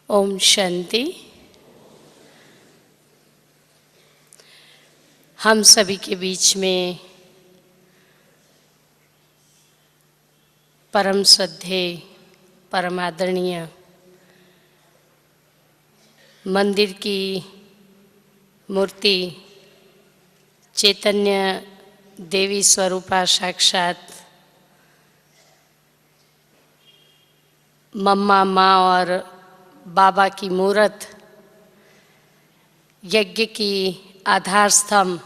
ओम शांति। हम सभी के बीच में परम श्रद्धेय, परम आदरणीय मंदिर की मूर्ति चैतन्य देवी स्वरूपा साक्षात मम्मा माँ और बाबा की मूर्त, यज्ञ की आधार स्तंभ,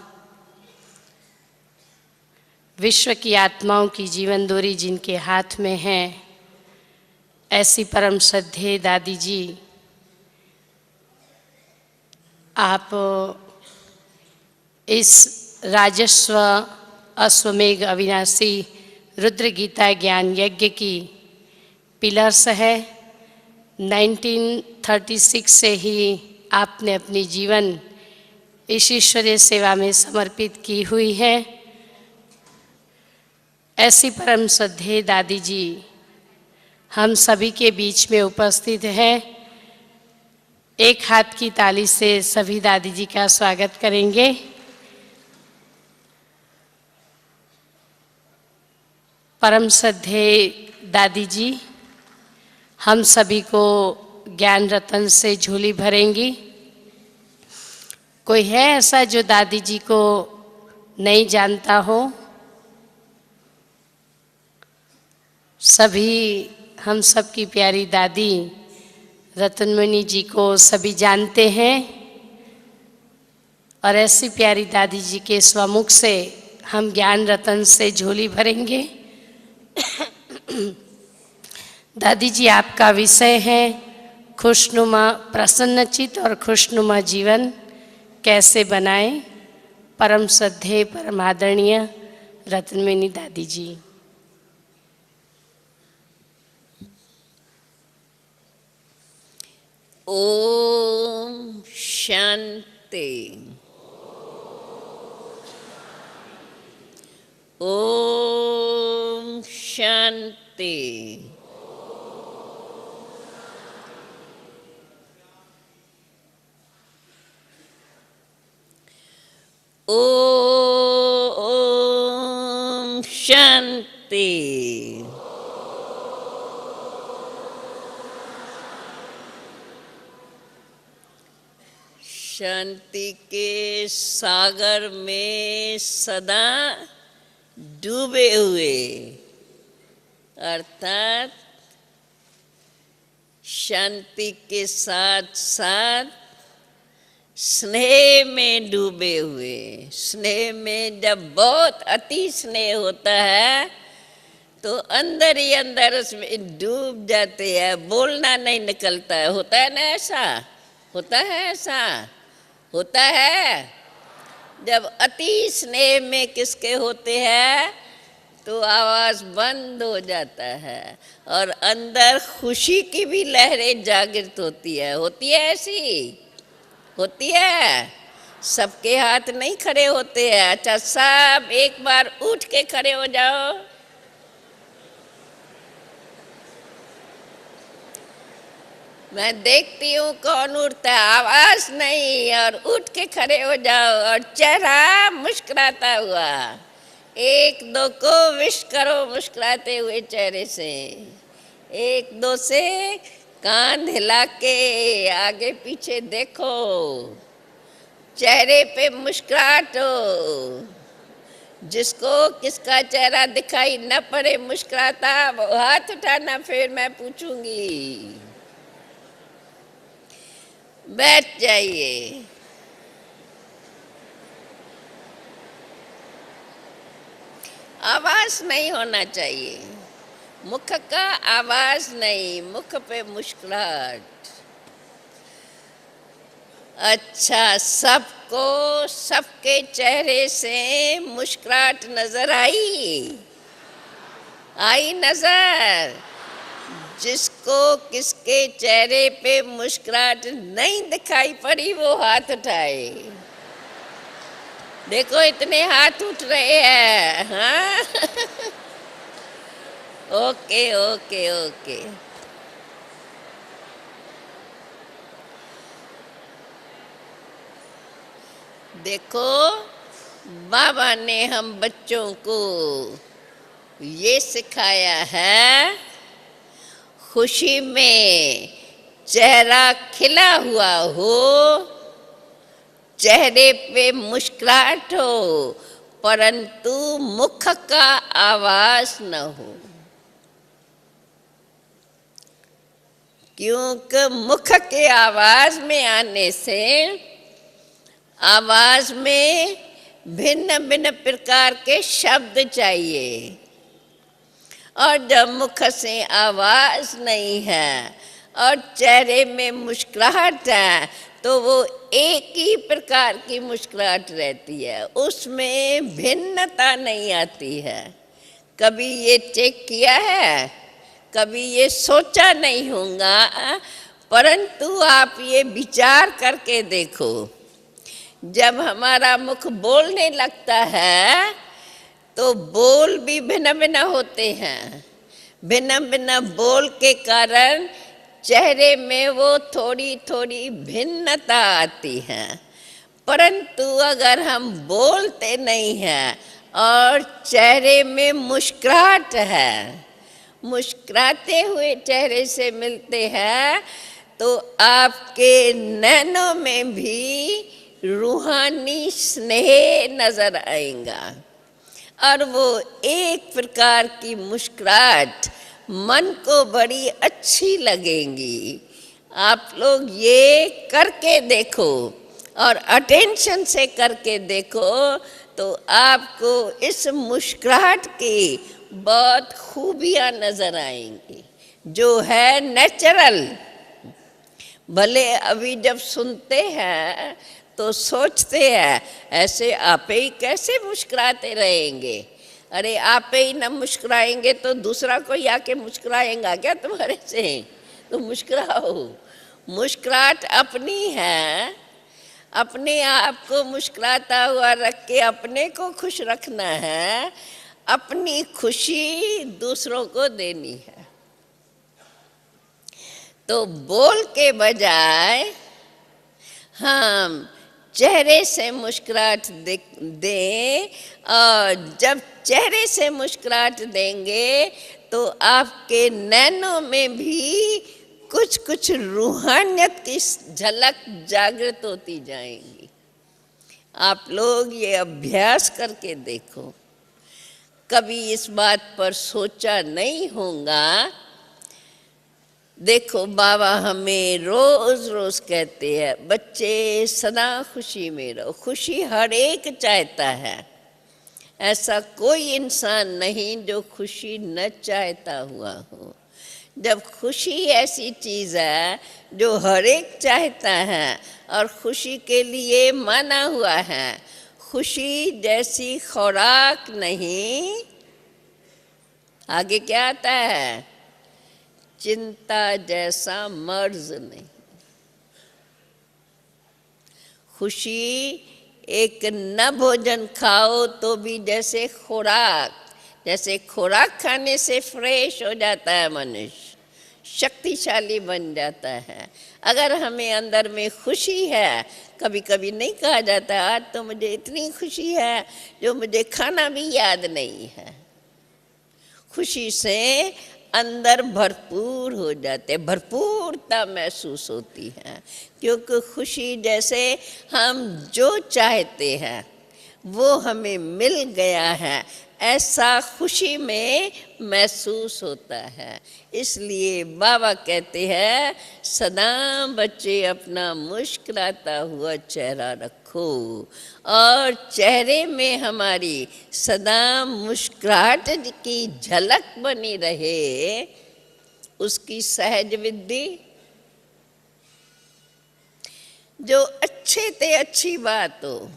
विश्व की आत्माओं की जीवन डोरी जिनके हाथ में है, ऐसी परम श्रद्धेय दादी जी, आप इस राजस्व अश्वमेघ अविनाशी रुद्र गीता ज्ञान यज्ञ की पिलर्स है। 1936 से ही आपने अपनी जीवन इस ईश्वरीय सेवा में समर्पित की हुई है। ऐसी परम श्रद्धेय दादी जी हम सभी के बीच में उपस्थित हैं। एक हाथ की ताली से सभी दादी जी का स्वागत करेंगे। परम श्रद्धेय दादी जी हम सभी को ज्ञान रतन से झोली भरेंगी। कोई है ऐसा जो दादी जी को नहीं जानता हो? सभी हम सब की प्यारी दादी रतनमणि जी को सभी जानते हैं और ऐसी प्यारी दादी जी के स्वमुख से हम ज्ञान रतन से झोली भरेंगे। दादी जी, आपका विषय है खुशनुमा प्रसन्नचित और खुशनुमा जीवन कैसे बनाएं। परम श्रद्धेय परम आदरणीय रतनमणि दादी जी। ओम शांति। ओम शांति। ओम शांति। शांति के सागर में सदा डूबे हुए, अर्थात शांति के साथ साथ स्नेह में डूबे हुए। स्नेह में जब बहुत अति स्नेह होता है तो अंदर ही अंदर उसमें डूब जाते हैं, बोलना नहीं निकलता है। होता है ना ऐसा? होता है ऐसा? होता है। जब अति स्नेह में किसके होते हैं तो आवाज़ बंद हो जाता है और अंदर खुशी की भी लहरें जागृत होती है। होती है ऐसी? होती है। सबके हाथ नहीं खड़े होते हैं। अच्छा, सब एक बार उठ के खड़े हो जाओ। मैं देखती हूँ कौन उठता है। आवाज नहीं, और उठ के खड़े हो जाओ और चेहरा मुस्कुराता हुआ। एक दो को विश करो मुस्कुराते हुए चेहरे से। एक दो से कान हिला के आगे पीछे देखो, चेहरे पे मुस्कुराहट हो। जिसको किसका चेहरा दिखाई न पड़े मुस्कुराता, वो हाथ उठाना, फिर मैं पूछूंगी। बैठ जाइए। आवाज नहीं होना चाहिए, मुख का आवाज नहीं, मुख पे मुस्कुराहट। अच्छा, सबको सबके चेहरे से मुस्कुराहट नजर आई? आई नजर? जिसको किसके चेहरे पे मुस्कुराहट नहीं दिखाई पड़ी वो हाथ उठाए। देखो इतने हाथ उठ रहे हैं। हाँ। Okay okay okay. देखो, बाबा ने हम बच्चों को ये सिखाया है, खुशी में चेहरा खिला हुआ हो, चेहरे पे मुस्कुराहट हो, परंतु मुख का आवाज न हो। क्योंकि मुख के आवाज में आने से आवाज में भिन्न भिन्न प्रकार के शब्द चाहिए, और जब मुख से आवाज नहीं है और चेहरे में मुस्कुराहट है तो वो एक ही प्रकार की मुस्कुराहट रहती है, उसमें भिन्नता नहीं आती है। कभी ये चेक किया है, कभी ये सोचा नहीं होगा, परंतु आप ये विचार करके देखो, जब हमारा मुख बोलने लगता है तो बोल भी भिन्न भिन्न होते हैं। भिन्न भिन्न बोल के कारण चेहरे में वो थोड़ी थोड़ी भिन्नता आती है। परंतु अगर हम बोलते नहीं हैं और चेहरे में मुस्कुराहट है, मुस्कुराते हुए चेहरे से मिलते हैं, तो आपके नैनों में भी रूहानी स्नेह नजर आएगा, और वो एक प्रकार की मुस्कुराहट मन को बड़ी अच्छी लगेगी। आप लोग ये करके देखो और अटेंशन से करके देखो, तो आपको इस मुस्कुराहट की बहुत खूबियाँ नजर आएंगी, जो है नेचुरल। भले अभी जब सुनते हैं तो सोचते हैं ऐसे आप ही कैसे मुस्कुराते रहेंगे, अरे आप ही न मुस्कुराएंगे तो दूसरा कोई आके मुस्कुराएगा क्या तुम्हारे से? तो मुस्कुराओ। मुस्कुराहट अपनी है, अपने आप को मुस्कुराता हुआ रख के अपने को खुश रखना है, अपनी खुशी दूसरों को देनी है। तो बोल के बजाय हम चेहरे से मुस्कुराहट दें, और जब चेहरे से मुस्कुराहट देंगे तो आपके नैनों में भी कुछ कुछ रूहानियत की झलक जागृत होती जाएंगी। आप लोग ये अभ्यास करके देखो, कभी इस बात पर सोचा नहीं होगा। देखो, बाबा हमें रोज रोज कहते हैं बच्चे सदा खुशी में रहो। खुशी हर एक चाहता है, ऐसा कोई इंसान नहीं जो खुशी न चाहता हुआ हो। जब खुशी ऐसी चीज़ है जो हर एक चाहता है और खुशी के लिए माना हुआ है, खुशी जैसी खुराक नहीं। आगे क्या आता है? चिंता जैसा मर्ज नहीं। खुशी एक न भोजन खाओ तो भी जैसे खुराक खाने से फ्रेश हो जाता है मनुष्य, शक्तिशाली बन जाता है। अगर हमें अंदर में खुशी है, कभी कभी नहीं कहा जाता आज तो मुझे इतनी खुशी है जो मुझे खाना भी याद नहीं है। खुशी से अंदर भरपूर हो जाते, भरपूरता महसूस होती है, क्योंकि खुशी जैसे हम जो चाहते हैं वो हमें मिल गया है, ऐसा खुशी में महसूस होता है। इसलिए बाबा कहते हैं सदा बच्चे अपना मुस्कुराता हुआ चेहरा रखो, और चेहरे में हमारी सदा मुस्कुराहट की झलक बनी रहे, उसकी सहज विधि। जो अच्छे ते अच्छी बात हो,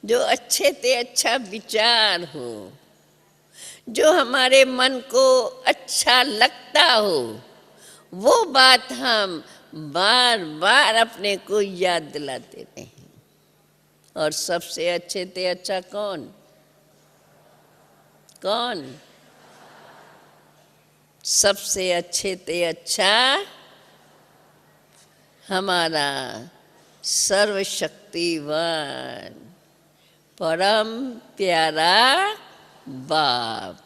जो अच्छे ते अच्छा विचार हो, जो हमारे मन को अच्छा लगता हो, वो बात हम बार बार अपने को याद दिलाते रहें। और सबसे अच्छे ते अच्छा कौन? सबसे अच्छे ते अच्छा हमारा सर्वशक्तिवान, परम प्यारा बाप।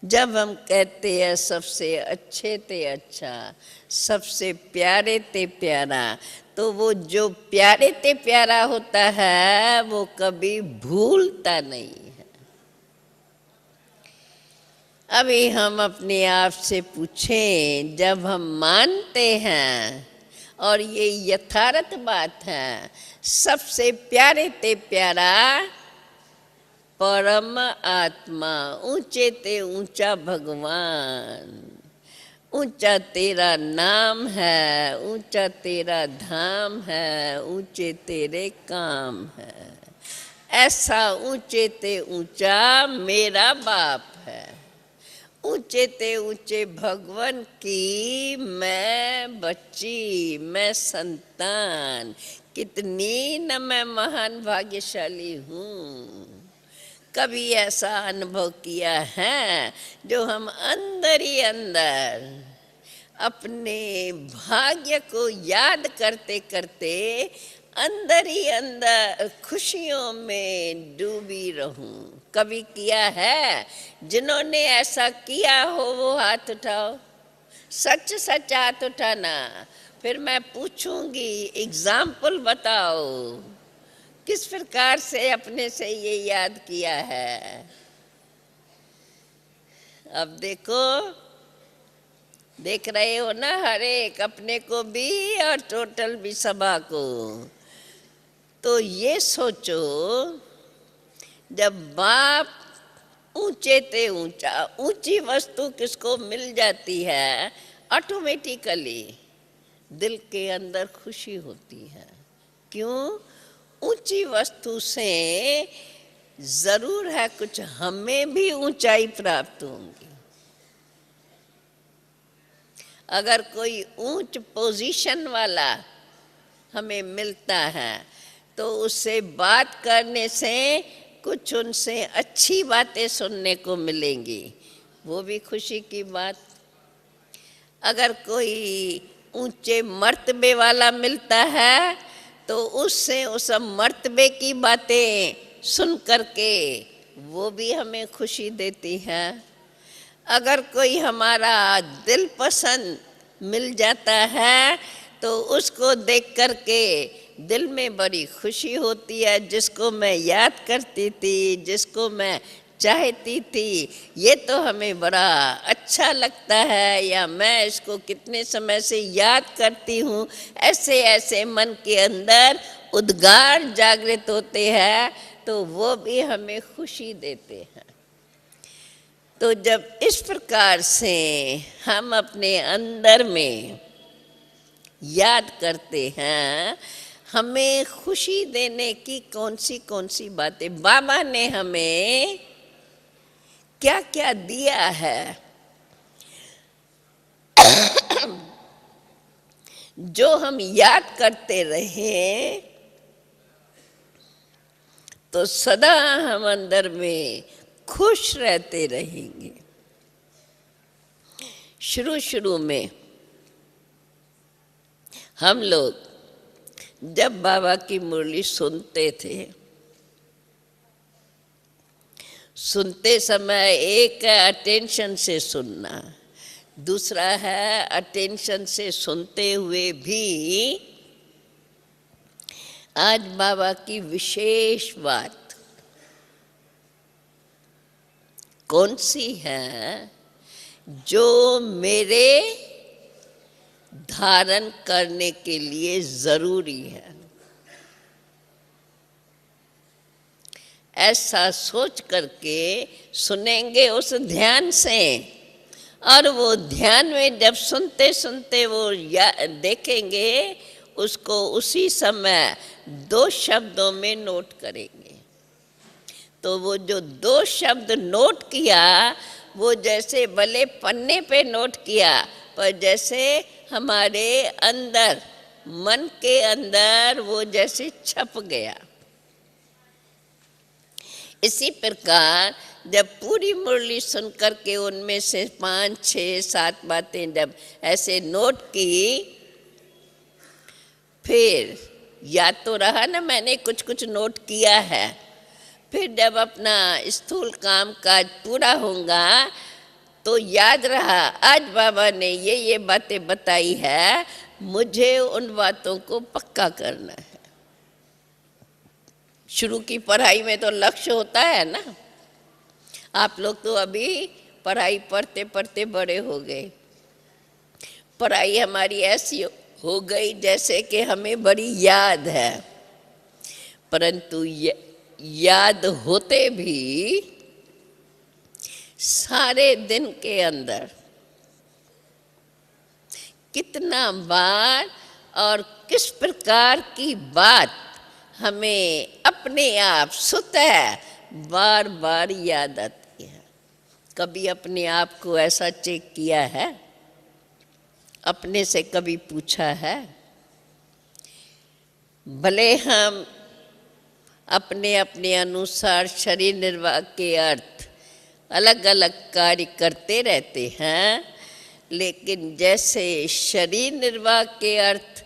जब हम कहते हैं सबसे अच्छे ते अच्छा, सबसे प्यारे ते प्यारा, तो वो जो प्यारे ते प्यारा होता है वो कभी भूलता नहीं है। अभी हम अपने आप से पूछें, जब हम मानते हैं और ये यथार्थ बात है, सबसे प्यारे ते प्यारा परम आत्मा, ऊंचे ते ऊंचा भगवान, ऊंचा तेरा नाम है, ऊंचा तेरा धाम है, ऊंचे तेरे काम है, ऐसा ऊंचे ते ऊंचा मेरा बाप है। ऊंचे ते ऊंचे भगवान की मैं बच्ची, मैं संतान, कितनी न मैं महान भाग्यशाली हूँ। कभी ऐसा अनुभव किया है जो हम अंदर ही अंदर अपने भाग्य को याद करते करते अंदर ही अंदर खुशियों में डूबी रहूं? कभी किया है? जिन्होंने ऐसा किया हो वो हाथ उठाओ, सच सच हाथ उठाना। फिर मैं पूछूंगी, एग्जाम्पल बताओ, किस प्रकार से अपने से ये याद किया है। अब देखो, देख रहे हो ना, हर एक अपने को भी और टोटल भी सभा को। तो ये सोचो, जब बाप ऊंचे ते ऊंचा, ऊंची वस्तु किसको मिल जाती है, ऑटोमेटिकली दिल के अंदर खुशी होती है। क्यों? ऊंची वस्तु से जरूर है कुछ हमें भी ऊंचाई प्राप्त होंगी। अगर कोई ऊंच पोजीशन वाला हमें मिलता है तो उससे बात करने से कुछ उनसे अच्छी बातें सुनने को मिलेंगी, वो भी खुशी की बात। अगर कोई ऊंचे मर्तबे वाला मिलता है तो उससे उस मर्तबे की बातें सुन करके वो भी हमें खुशी देती है। अगर कोई हमारा दिल पसंद मिल जाता है तो उसको देख करके दिल में बड़ी खुशी होती है, जिसको मैं याद करती थी, जिसको मैं चाहती थी, ये तो हमें बड़ा अच्छा लगता है, या मैं इसको कितने समय से याद करती हूँ। ऐसे ऐसे मन के अंदर उद्गार जागृत होते हैं तो वो भी हमें खुशी देते हैं। तो जब इस प्रकार से हम अपने अंदर में याद करते हैं, हमें खुशी देने की कौन सी बातें बाबा ने हमें क्या क्या दिया है, जो हम याद करते रहे तो सदा हम अंदर में खुश रहते रहेंगे। शुरू में हम लोग जब बाबा की मुरली सुनते थे, सुनते समय एक है अटेंशन से सुनना, दूसरा है अटेंशन से सुनते हुए भी आज बाबा की विशेष बात कौन सी है जो मेरे धारण करने के लिए जरूरी है। ऐसा सोच करके सुनेंगे उस ध्यान से, और वो ध्यान में जब सुनते सुनते वो देखेंगे, उसको उसी समय 2 शब्दों में नोट करेंगे। तो वो जो 2 शब्द नोट किया, वो जैसे भले पन्ने पे नोट किया, पर जैसे हमारे अंदर, मन के अंदर वो जैसे छप गया। इसी प्रकार जब पूरी मुरली सुन करके उनमें से 5, 6, 7 बातें जब ऐसे नोट की, फिर याद तो रहा ना, मैंने कुछ कुछ नोट किया है। फिर जब अपना स्थूल काम काज पूरा होगा तो याद रहा आज बाबा ने ये बातें बताई है, मुझे उन बातों को पक्का करना है। शुरू की पढ़ाई में तो लक्ष्य होता है ना। आप लोग तो अभी पढ़ाई पढ़ते पढ़ते बड़े हो गए। पढ़ाई हमारी ऐसी हो गई जैसे कि हमें बड़ी याद है, परंतु याद होते भी सारे दिन के अंदर कितना बार और किस प्रकार की बात हमें अपने आप स्वतः बार बार याद आती है। कभी अपने आप को ऐसा चेक किया है? अपने से कभी पूछा है? भले हम अपने अपने अनुसार शरीर निर्वाह के अर्थ अलग अलग कार्य करते रहते हैं, लेकिन जैसे शरीर निर्वाह के अर्थ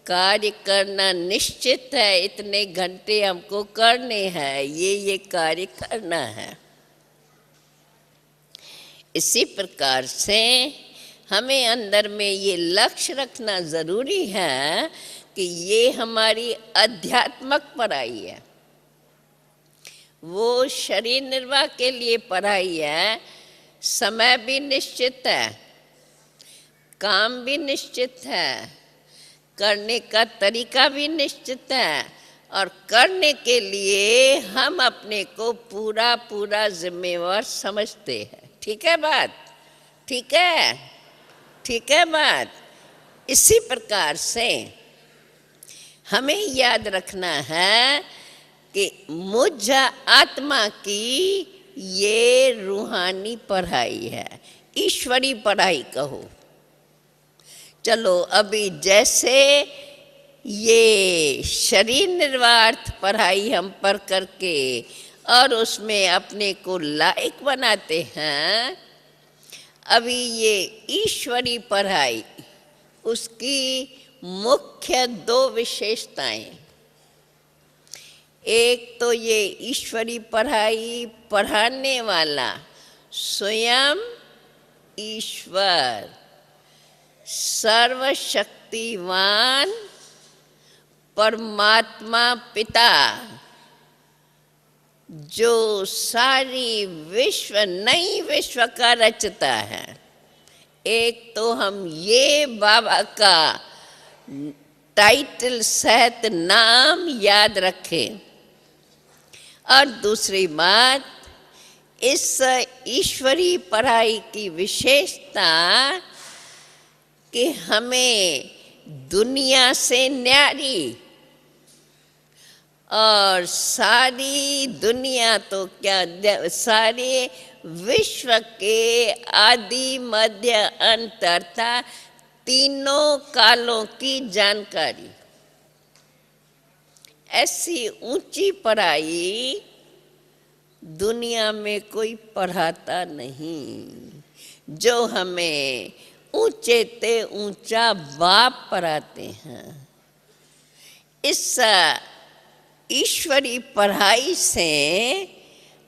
कार्य करना निश्चित है, इतने घंटे हमको करने हैं, ये कार्य करना है। इसी प्रकार से हमें अंदर में ये लक्ष्य रखना ज़रूरी है कि ये हमारी अध्यात्मक पढ़ाई है। वो शरीर निर्वाह के लिए पढ़ाई है, समय भी निश्चित है, काम भी निश्चित है, करने का तरीका भी निश्चित है, और करने के लिए हम अपने को पूरा पूरा जिम्मेवार समझते हैं। ठीक है बात? ठीक है? ठीक है बात? इसी प्रकार से हमें याद रखना है कि मुझ आत्मा की ये रूहानी पढ़ाई है, ईश्वरी पढ़ाई कहो। चलो अभी जैसे ये शरीर निर्वाह पढ़ाई हम पढ़ करके और उसमें अपने को लायक बनाते हैं, अभी ये ईश्वरी पढ़ाई, उसकी मुख्य दो विशेषताएं। एक तो ये ईश्वरी पढ़ाई पढ़ाने वाला स्वयं ईश्वर सर्वशक्तिवान परमात्मा पिता, जो सारी विश्व नई विश्व का रचता है। एक तो हम ये बाबा का टाइटल सहित नाम याद रखें, और दूसरी बात, इस ईश्वरी पढ़ाई की विशेषता कि हमें दुनिया से न्यारी और सारी दुनिया तो क्या, सारे विश्व के आदि मध्य अंत अर्थात तीनों कालों की जानकारी, ऐसी ऊंची पढ़ाई दुनिया में कोई पढ़ाता नहीं, जो हमें ऊंचे ते ऊंचा बाप पढ़ाते हैं। इस ईश्वरी पढ़ाई से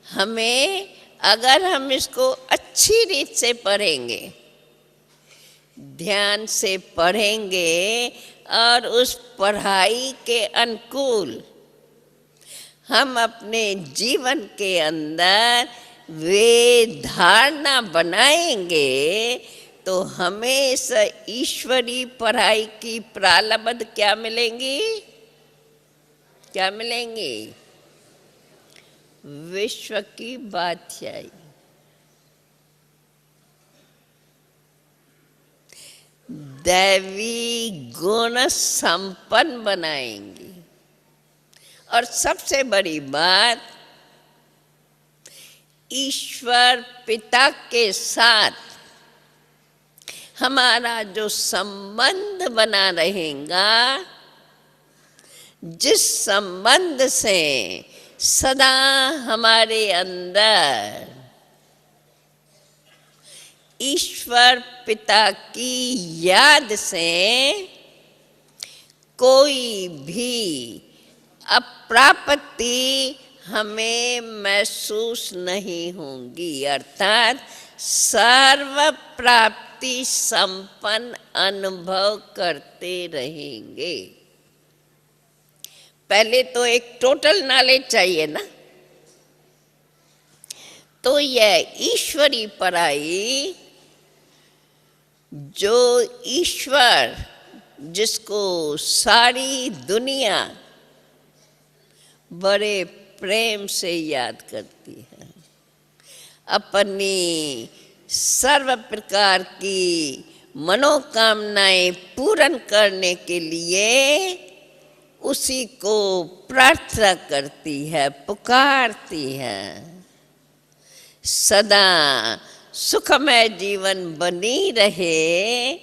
हमें, अगर हम इसको अच्छी रीत से पढ़ेंगे, ध्यान से पढ़ेंगे और उस पढ़ाई के अनुकूल हम अपने जीवन के अंदर वे धारणा बनाएंगे, तो हमें इस ईश्वरी पढ़ाई की प्रालब्ध क्या मिलेंगी? क्या मिलेंगी? विश्व की बादशाही, दैवी गुण संपन्न बनाएंगी। और सबसे बड़ी बात, ईश्वर पिता के साथ हमारा जो संबंध बना रहेगा, जिस संबंध से सदा हमारे अंदर ईश्वर पिता की याद से कोई भी अप्राप्ति हमें महसूस नहीं होगी, अर्थात सर्व प्राप्ति संपन्न अनुभव करते रहेंगे। पहले तो एक टोटल नॉलेज चाहिए ना, तो यह ईश्वरी पराई, जो ईश्वर जिसको सारी दुनिया बड़े प्रेम से याद करती है, अपनी सर्व प्रकार की मनोकामनाएं पूर्ण करने के लिए उसी को प्रार्थना करती है, पुकारती है। सदा सुखमय जीवन बनी रहे,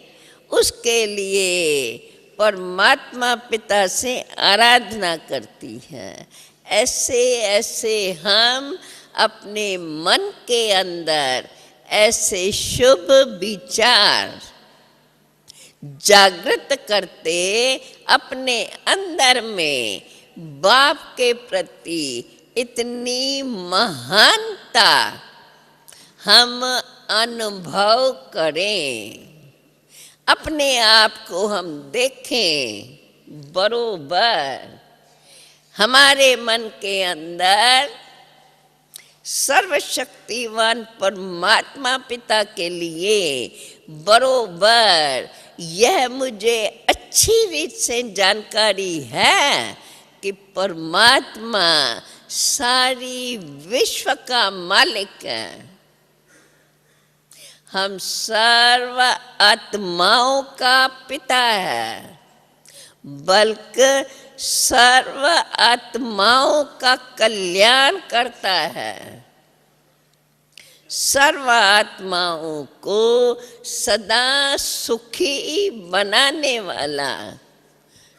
उसके लिए परमात्मा पिता से आराधना करती है। ऐसे ऐसे हम अपने मन के अंदर ऐसे शुभ विचार जागृत करते, अपने अंदर में बाप के प्रति इतनी महानता हम अनुभव करें, अपने आप को हम देखें बरोबर हमारे मन के अंदर सर्वशक्तिवान परमात्मा पिता के लिए बरोबर यह मुझे अच्छी रीत से जानकारी है कि परमात्मा सारी विश्व का मालिक है। हम सर्व आत्माओं का पिता है, बल्कि सर्व आत्माओं का कल्याण करता है। सर्व आत्माओं को सदा सुखी बनाने वाला,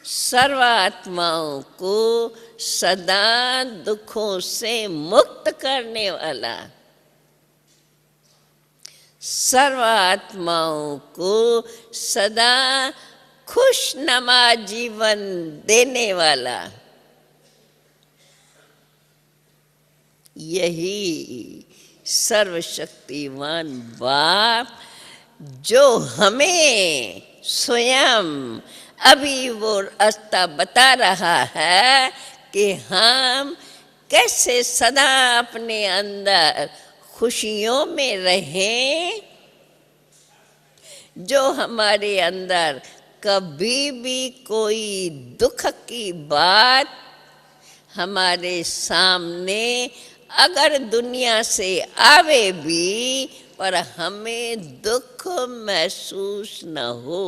सर्व आत्माओं को सदा दुखों से मुक्त करने वाला, सर्व आत्माओं को सदा खुशनुमा जीवन देने वाला, यही सर्वशक्तिवान बाप जो हमें स्वयं अभी वो रास्ता बता रहा है कि हम कैसे सदा अपने अंदर खुशियों में रहें, जो हमारे अंदर कभी भी कोई दुख की बात हमारे सामने अगर दुनिया से आवे भी, पर हमें दुख महसूस न हो।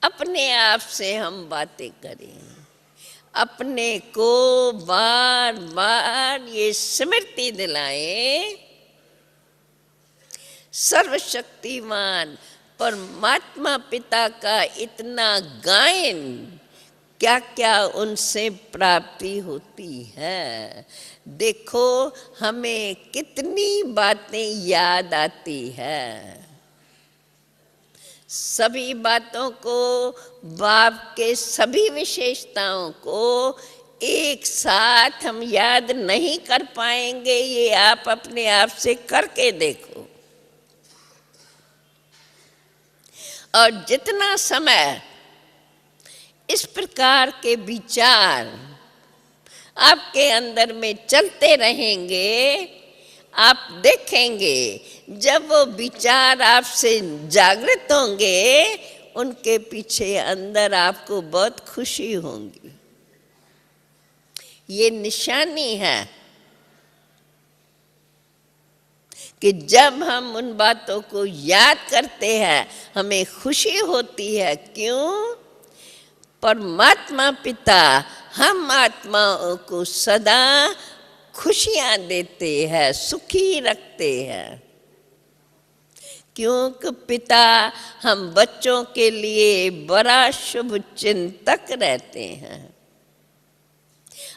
अपने आप से हम बातें करें, अपने को बार बार ये स्मृति दिलाएं, सर्वशक्तिमान परमात्मा पिता का इतना गायन, क्या क्या उनसे प्राप्ति होती है। देखो हमें कितनी बातें याद आती है, सभी बातों को, बाप के सभी विशेषताओं को एक साथ हम याद नहीं कर पाएंगे। ये आप अपने आप से करके देखो, और जितना समय इस प्रकार के विचार आपके अंदर में चलते रहेंगे, आप देखेंगे जब वो विचार आपसे जागृत होंगे, उनके पीछे अंदर आपको बहुत खुशी होगी। ये निशानी है कि जब हम उन बातों को याद करते हैं हमें खुशी होती है। क्यों? परमात्मा पिता हम आत्माओं को सदा खुशियां देते हैं, सुखी रखते हैं, क्योंकि पिता हम बच्चों के लिए बड़ा शुभ चिंतक रहते हैं।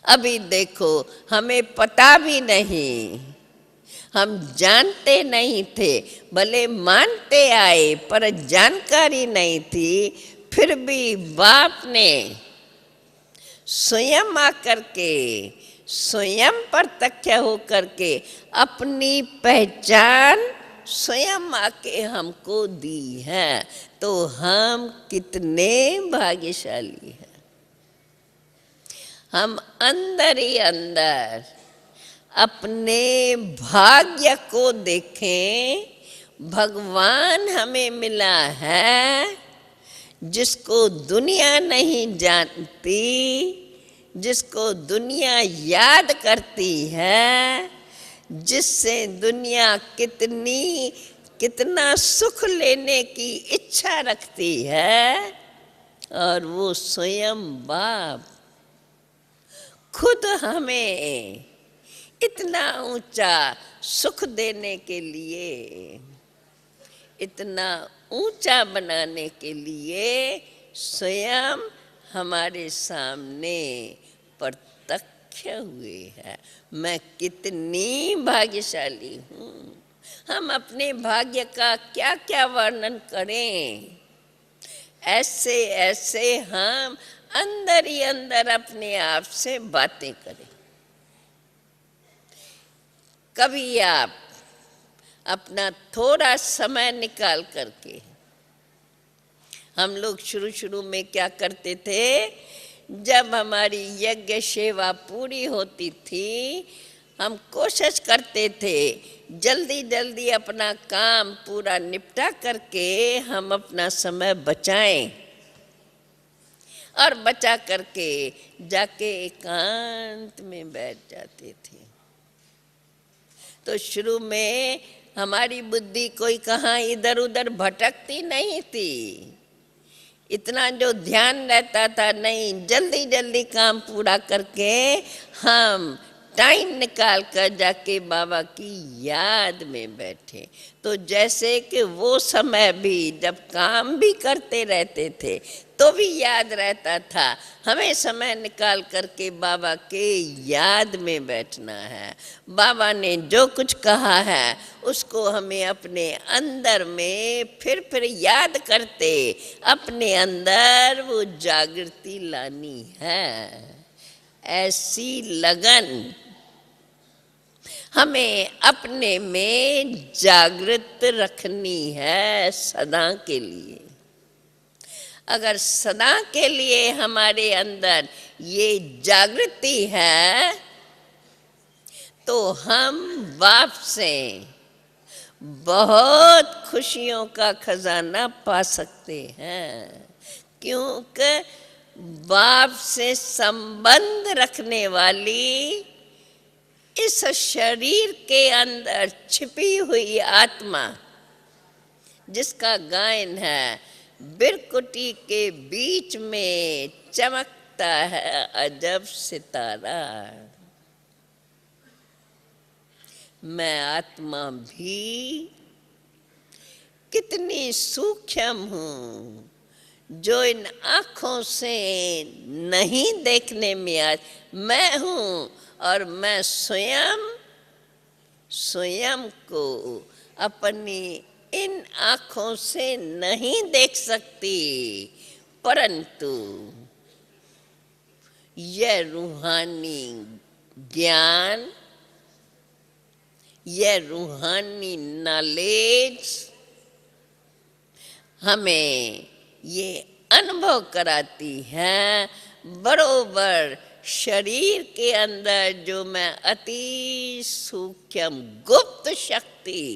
अभी देखो हमें पता भी नहीं, हम जानते नहीं थे, भले मानते आए पर जानकारी नहीं थी। फिर भी बाप ने स्वयं आकर के, स्वयं प्रत्यक्ष होकर के अपनी पहचान स्वयं आके हमको दी है। तो हम कितने भाग्यशाली हैं। हम अंदर ही अंदर अपने भाग्य को देखें। भगवान हमें मिला है जिसको दुनिया नहीं जानती, जिसको दुनिया याद करती है, जिससे दुनिया कितना सुख लेने की इच्छा रखती है, और वो स्वयं बाप खुद हमें इतना ऊंचा सुख देने के लिए, इतना ऊंचा बनाने के लिए स्वयं हमारे सामने प्रत्यक्ष हुए हैं। मैं कितनी भाग्यशाली हूँ। हम अपने भाग्य का क्या क्या वर्णन करें। ऐसे ऐसे हम अंदर ही अंदर अपने आप से बातें करें। कभी आप अपना थोड़ा समय निकाल करके, हम लोग शुरू शुरू में क्या करते थे, जब हमारी यज्ञ सेवा पूरी होती थी, हम कोशिश करते थे जल्दी जल्दी अपना काम पूरा निपटा करके हम अपना समय बचाएं, और बचा करके जाके एकांत में बैठ जाते थे। तो शुरू में हमारी बुद्धि कोई कहाँ इधर उधर भटकती नहीं थी। इतना जो ध्यान रहता था, नहीं, जल्दी जल्दी काम पूरा करके हम टाइम निकाल कर जाके बाबा की याद में बैठे। तो जैसे कि वो समय भी जब काम भी करते रहते थे तो भी याद रहता था, हमें समय निकाल करके बाबा के याद में बैठना है। बाबा ने जो कुछ कहा है उसको हमें अपने अंदर में फिर याद करते अपने अंदर वो जागृति लानी है। ऐसी लगन हमें अपने में जागृत रखनी है सदा के लिए। अगर सदा के लिए हमारे अंदर ये जागृति है तो हम बाप से बहुत खुशियों का खजाना पा सकते हैं, क्योंकि बाप से संबंध रखने वाली इस शरीर के अंदर छिपी हुई आत्मा, जिसका गायन है, बिरकुटी के बीच में चमकता है अजब सितारा। मैं आत्मा भी कितनी सूक्ष्म हूँ, जो इन आँखों से नहीं देखने में आ, मैं हूँ, और मैं स्वयं को अपनी इन आँखों से नहीं देख सकती, परंतु यह रूहानी ज्ञान, यह रूहानी नॉलेज हमें ये अनुभव कराती है, बरोबर शरीर के अंदर जो मैं अति सूक्ष्म गुप्त शक्ति,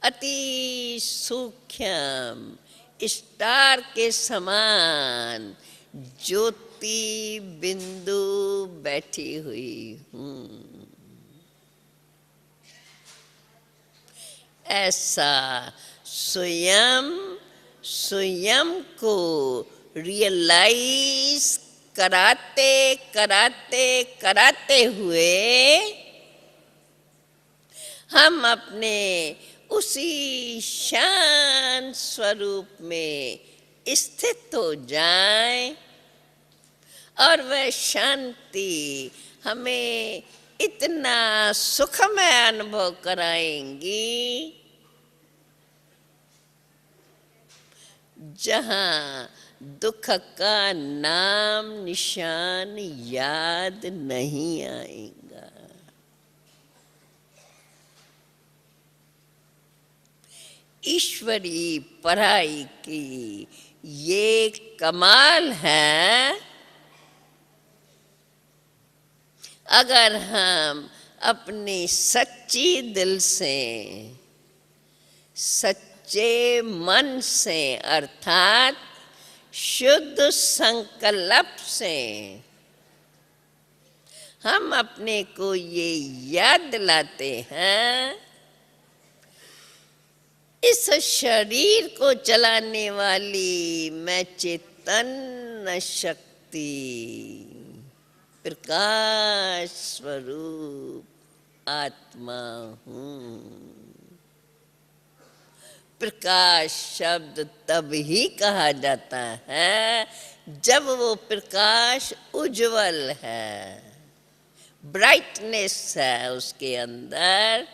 अति सूक्ष्म स्टार के समान ज्योति बिंदु बैठी हुई हूँ। ऐसा स्वयं को रियलाइज कराते हुए हम अपने उसी शांत स्वरूप में स्थित हो जाएं, और वह शांति हमें इतना सुखमय अनुभव कराएंगी जहाँ दुख का नाम निशान याद नहीं आएगा। ईश्वरी पढ़ाई की ये कमाल है। अगर हम अपने सच्ची दिल से, सच्चे मन से, अर्थात शुद्ध संकल्प से हम अपने को ये याद दिलाते हैं, इस शरीर को चलाने वाली मैं चेतन शक्ति, प्रकाश स्वरूप आत्मा हूँ। प्रकाश शब्द तब ही कहा जाता है जब वो प्रकाश उज्जवल है, ब्राइटनेस है उसके अंदर,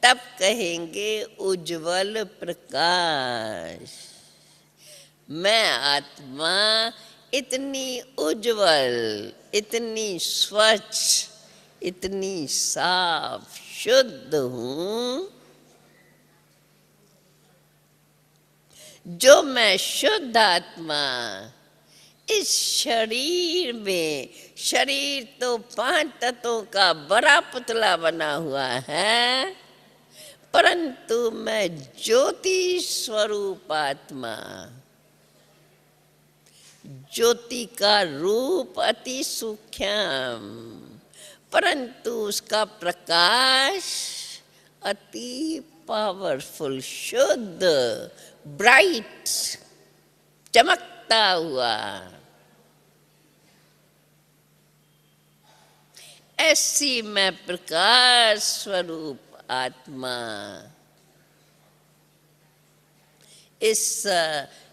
तब कहेंगे उज्जवल प्रकाश। मैं आत्मा इतनी उज्जवल, इतनी स्वच्छ, इतनी साफ शुद्ध हूँ, जो मैं शुद्ध आत्मा इस शरीर में, शरीर तो 5 तत्वों का बड़ा पुतला बना हुआ है, परंतु मैं ज्योति स्वरूप आत्मा, ज्योति का रूप अति सूक्ष्म, परंतु उसका प्रकाश अति पावरफुल, शुद्ध, ब्राइट, चमकता हुआ। ऐसी मैं प्रकाश स्वरूप आत्मा इस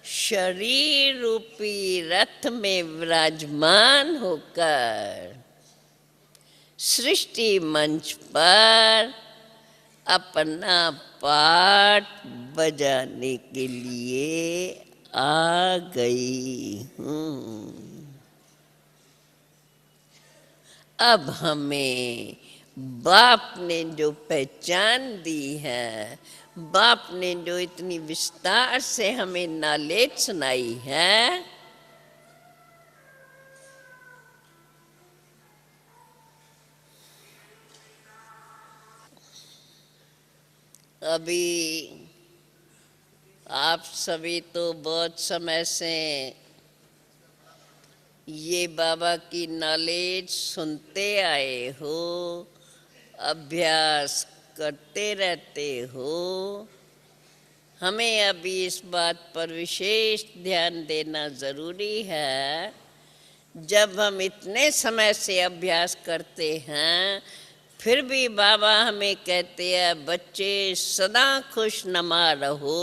शरीर रूपी रथ में विराजमान होकर सृष्टि मंच पर अपना पाठ बजाने के लिए आ गई हूँ। अब हमें बाप ने जो पहचान दी है, बाप ने जो इतनी विस्तार से हमें नॉलेज सुनाई है, अभी आप सभी तो बहुत समय से ये बाबा की नॉलेज सुनते आए हो, अभ्यास करते रहते हो। हमें अभी इस बात पर विशेष ध्यान देना ज़रूरी है, जब हम इतने समय से अभ्यास करते हैं, फिर भी बाबा हमें कहते हैं बच्चे सदा खुश नमा रहो।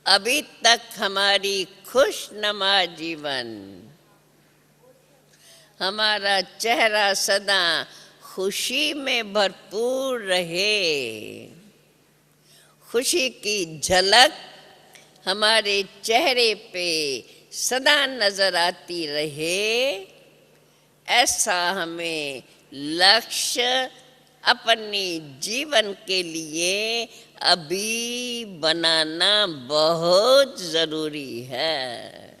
अभी तक हमारी खुशनुमा जीवन, हमारा चेहरा सदा खुशी में भरपूर रहे, खुशी की झलक हमारे चेहरे पे सदा नजर आती रहे, ऐसा हमें लक्ष्य अपने जीवन के लिए अभी बनाना बहुत जरूरी है।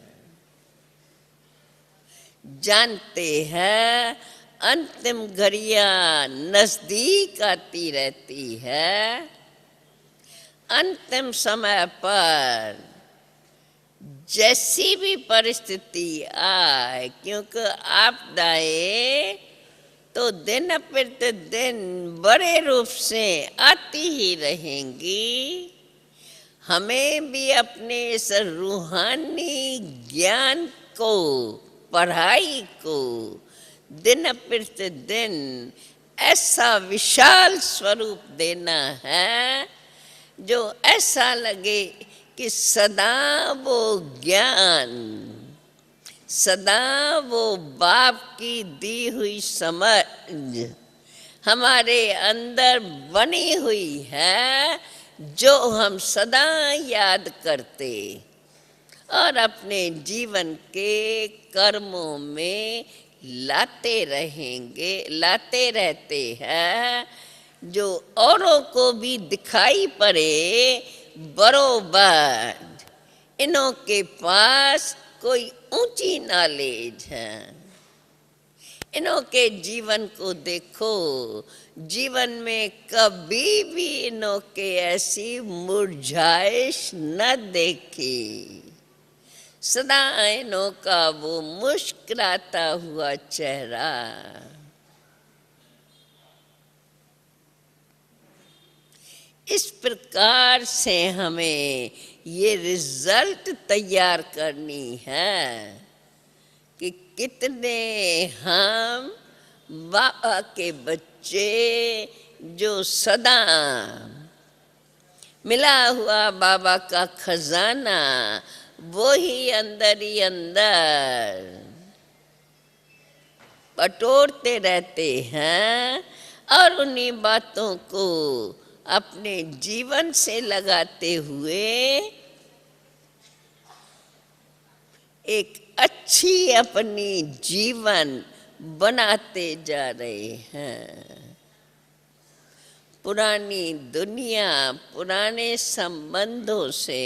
जानते हैं अंतिम घड़ियां नजदीक आती रहती है। अंतिम समय पर जैसी भी परिस्थिति आए, क्योंकि आपदाएं तो दिन प्रतिदिन बड़े रूप से आती ही रहेंगी, हमें भी अपने इस रूहानी ज्ञान को, पढ़ाई को दिन प्रतिदिन ऐसा विशाल स्वरूप देना है, जो ऐसा लगे कि सदा वो ज्ञान, सदा वो बाप की दी हुई समझ हमारे अंदर बनी हुई है, जो हम सदा याद करते और अपने जीवन के कर्मों में लाते रहते हैं, जो औरों को भी दिखाई पड़े बरोबर। इन्हों के पास कोई ऊंची नॉलेज है। इन्हों के जीवन को देखो, जीवन में कभी भी इन्हों के ऐसी मुरझाइश न देखी। सदा इन्हों का वो मुस्कुराता हुआ चेहरा। इस प्रकार से हमें ये रिजल्ट तैयार करनी है कि कितने हम बाबा के बच्चे जो सदा मिला हुआ बाबा का खजाना वो ही अंदर बटोरते रहते हैं और उन्हीं बातों को अपने जीवन से लगाते हुए एक अच्छी अपनी जीवन बनाते जा रहे हैं। पुरानी दुनिया, पुराने संबंधों से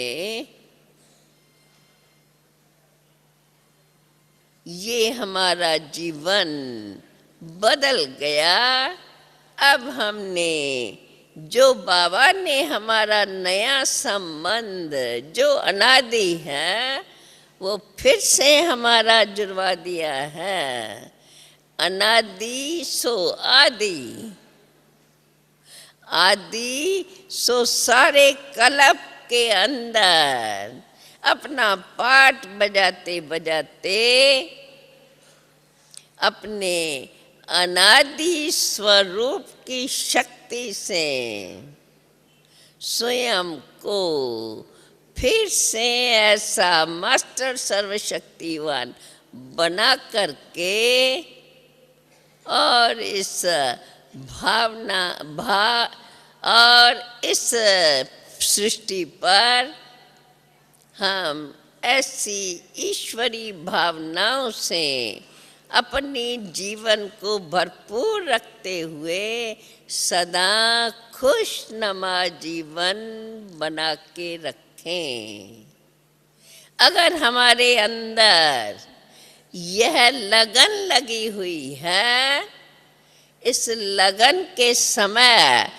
ये हमारा जीवन बदल गया। अब हमने जो बाबा ने हमारा नया संबंध जो अनादि है वो फिर से हमारा जुड़वा दिया है। अनादि सो आदि, आदि सो सारे कल्प के अंदर अपना पाठ बजाते बजाते अपने अनादि स्वरूप की शक्ति से स्वयं को फिर से ऐसा मास्टर सर्वशक्तिवान बना करके और इस और इस सृष्टि पर हम ऐसी ईश्वरी भावनाओं से अपनी जीवन को भरपूर रखते हुए सदा खुशनुमा जीवन बना के रखें। अगर हमारे अंदर यह लगन लगी हुई है, इस लगन के समय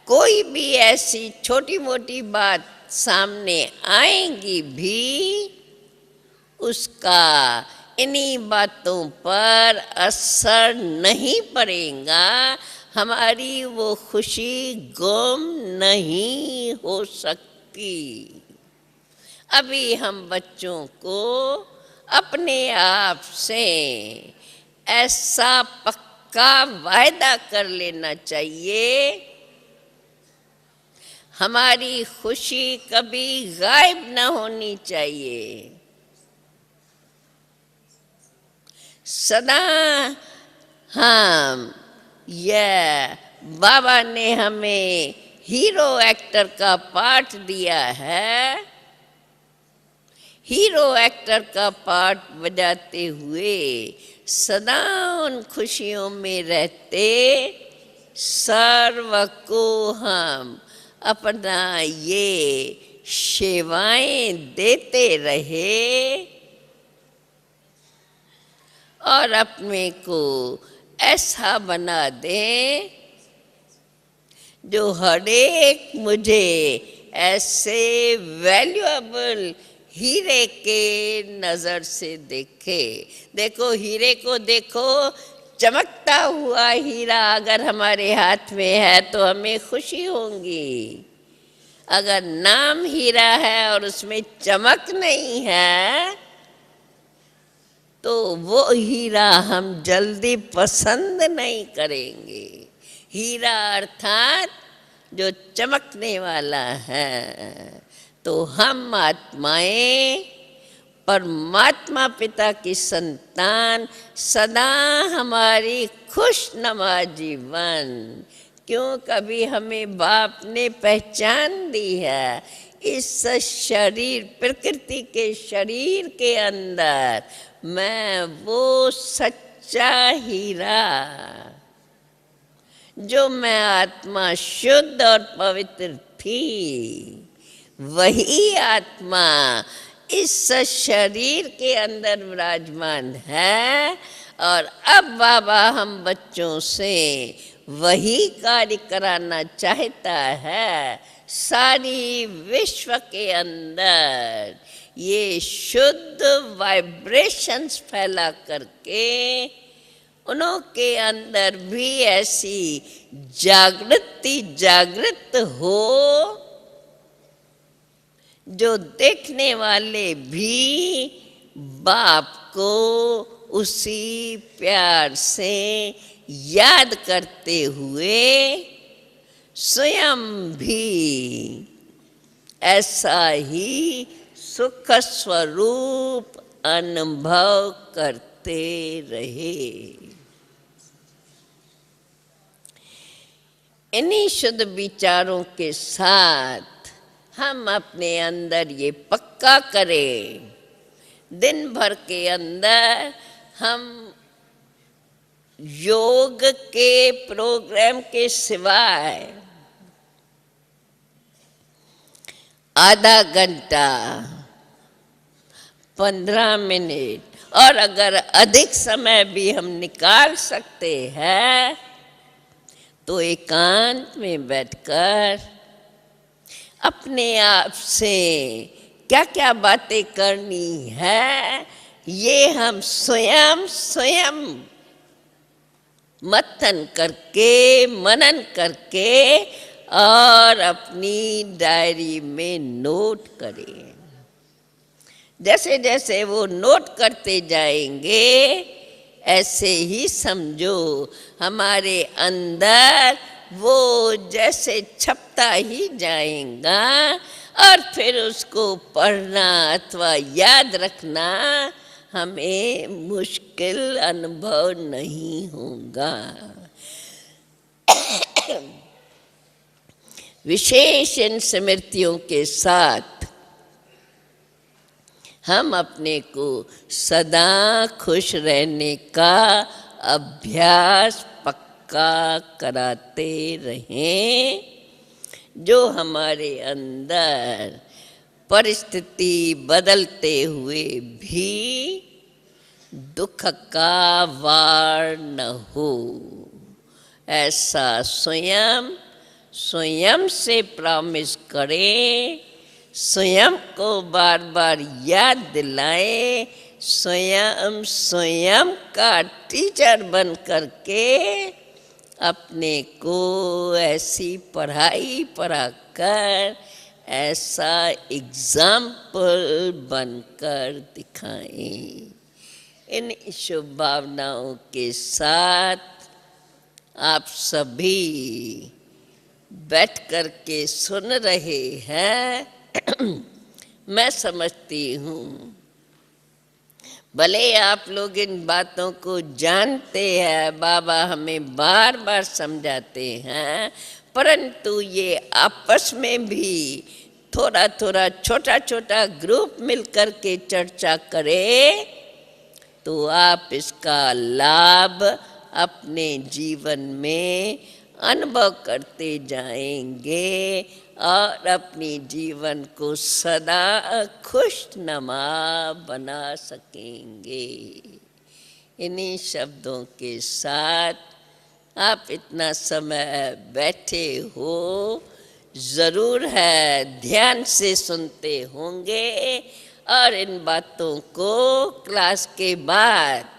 कोई भी ऐसी छोटी मोटी बात सामने आएंगी भी उसका इन्हीं बातों पर असर नहीं पड़ेगा, हमारी वो खुशी गुम नहीं हो सकती। अभी हम बच्चों को अपने आप से ऐसा पक्का वायदा कर लेना चाहिए, हमारी खुशी कभी गायब न होनी चाहिए। सदा हम यह बाबा ने हमें हीरो एक्टर का पाठ दिया है, हीरो एक्टर का पाठ बजाते हुए सदा उन खुशियों में रहते, सर्व को हम अपना ये सेवाएं देते रहे और अपने को ऐसा बना दे जो हर एक मुझे ऐसे वैल्यूएबल हीरे के नज़र से देखे। देखो हीरे को देखो, चमकता हुआ हीरा अगर हमारे हाथ में है तो हमें खुशी होगी। अगर नाम हीरा है और उसमें चमक नहीं है तो वो हीरा हम जल्दी पसंद नहीं करेंगे। हीरा अर्थात जो चमकने वाला है। तो हम आत्माएं परमात्मा पिता की संतान सदा हमारी खुशनुमा जीवन क्यों कभी हमें बाप ने पहचान दी है। इस शरीर, प्रकृति के शरीर के अंदर मैं वो सच्चा हीरा, जो मैं आत्मा शुद्ध और पवित्र थी, वही आत्मा इस शरीर के अंदर विराजमान है। और अब बाबा हम बच्चों से वही कार्य कराना चाहता है। सारी विश्व के अंदर ये शुद्ध वाइब्रेशंस फैला करके उनके अंदर भी ऐसी जागृत हो, जो देखने वाले भी बाप को उसी प्यार से याद करते हुए स्वयं भी ऐसा ही सुख स्वरूप अनुभव करते रहे। इन्हीं शुद्ध विचारों के साथ हम अपने अंदर ये पक्का करें, दिन भर के अंदर हम योग के प्रोग्राम के सिवाय आधा घंटा, 15 मिनट और अगर अधिक समय भी हम निकाल सकते हैं तो एकांत में बैठकर अपने आप से क्या क्या बातें करनी है, ये हम स्वयं मंथन करके, मनन करके और अपनी डायरी में नोट करें। जैसे जैसे वो नोट करते जाएंगे, ऐसे ही समझो हमारे अंदर वो जैसे छपता ही जाएगा और फिर उसको पढ़ना अथवा याद रखना हमें मुश्किल अनुभव नहीं होगा। विशेष इन स्मृतियों के साथ हम अपने को सदा खुश रहने का अभ्यास पक्का कराते रहें, जो हमारे अंदर परिस्थिति बदलते हुए भी दुख का वार न हो। ऐसा स्वयं से प्रॉमिस करें, स्वयं को बार बार याद दिलाएं, स्वयं का टीचर बन करके अपने को ऐसी पढ़ाई पढ़ाकर ऐसा एग्जाम्पल बनकर दिखाएं। इन शुभ भावनाओं के साथ आप सभी बैठ कर के सुन रहे हैं। मैं समझती हूँ भले आप लोग इन बातों को जानते हैं, बाबा हमें बार बार समझाते हैं, परंतु ये आपस में भी थोड़ा थोड़ा छोटा छोटा ग्रुप मिलकर के चर्चा करें तो आप इसका लाभ अपने जीवन में अनुभव करते जाएंगे और अपनी जीवन को सदा खुशनुमा बना सकेंगे। इन्हीं शब्दों के साथ आप इतना समय बैठे हो, ज़रूर है ध्यान से सुनते होंगे और इन बातों को क्लास के बाद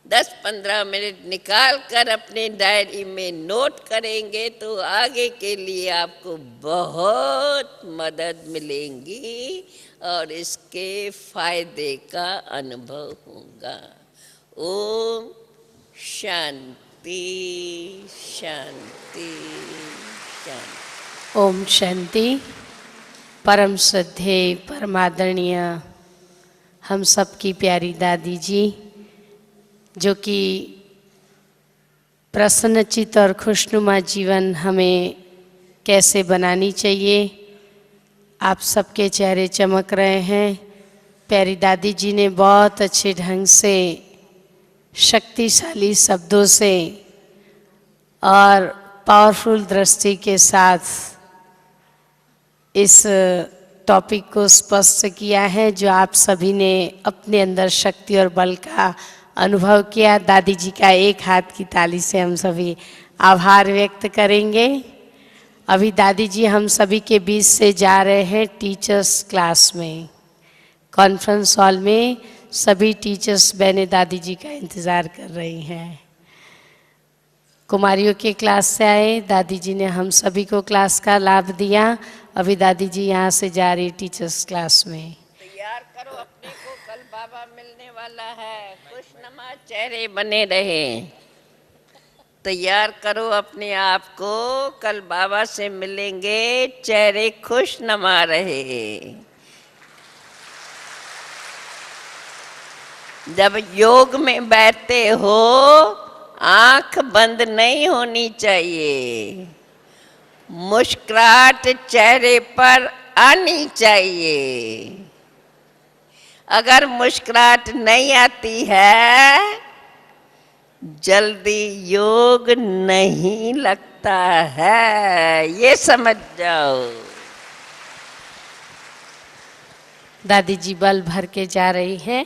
10-15 मिनट निकाल कर अपने डायरी में नोट करेंगे तो आगे के लिए आपको बहुत मदद मिलेगी और इसके फायदे का अनुभव होगा। ओम शांति शांति शांति। ओम शांति। परम श्रद्धेय परमादरणीय हम सबकी प्यारी दादी जी, जो कि प्रसन्नचित्त और खुशनुमा जीवन हमें कैसे बनानी चाहिए। आप सबके चेहरे चमक रहे हैं। प्यारी दादी जी ने बहुत अच्छे ढंग से शक्तिशाली शब्दों से और पावरफुल दृष्टि के साथ इस टॉपिक को स्पष्ट किया है, जो आप सभी ने अपने अंदर शक्ति और बल का अनुभव किया। दादी जी का एक हाथ की ताली से हम सभी आभार व्यक्त करेंगे। अभी दादी जी हम सभी के बीच से जा रहे हैं टीचर्स क्लास में। कॉन्फ्रेंस हॉल में सभी टीचर्स बहनें दादी जी का इंतज़ार कर रही हैं। कुमारियों के क्लास से आए, दादी जी ने हम सभी को क्लास का लाभ दिया। अभी दादी जी यहाँ से जा रही टीचर्स क्लास में। तैयार करो अपने को, कल बाबा मिलने वाला है, खुशनुमा चेहरे बने रहे। तैयार करो अपने आप को, कल बाबा से मिलेंगे, चेहरे खुशनुमा रहे। जब योग में बैठते हो आंख बंद नहीं होनी चाहिए, मुस्कुराहट चेहरे पर आनी चाहिए। अगर मुस्कुराहट नहीं आती है जल्दी योग नहीं लगता है, ये समझ जाओ। दादी जी बल भर के जा रही हैं।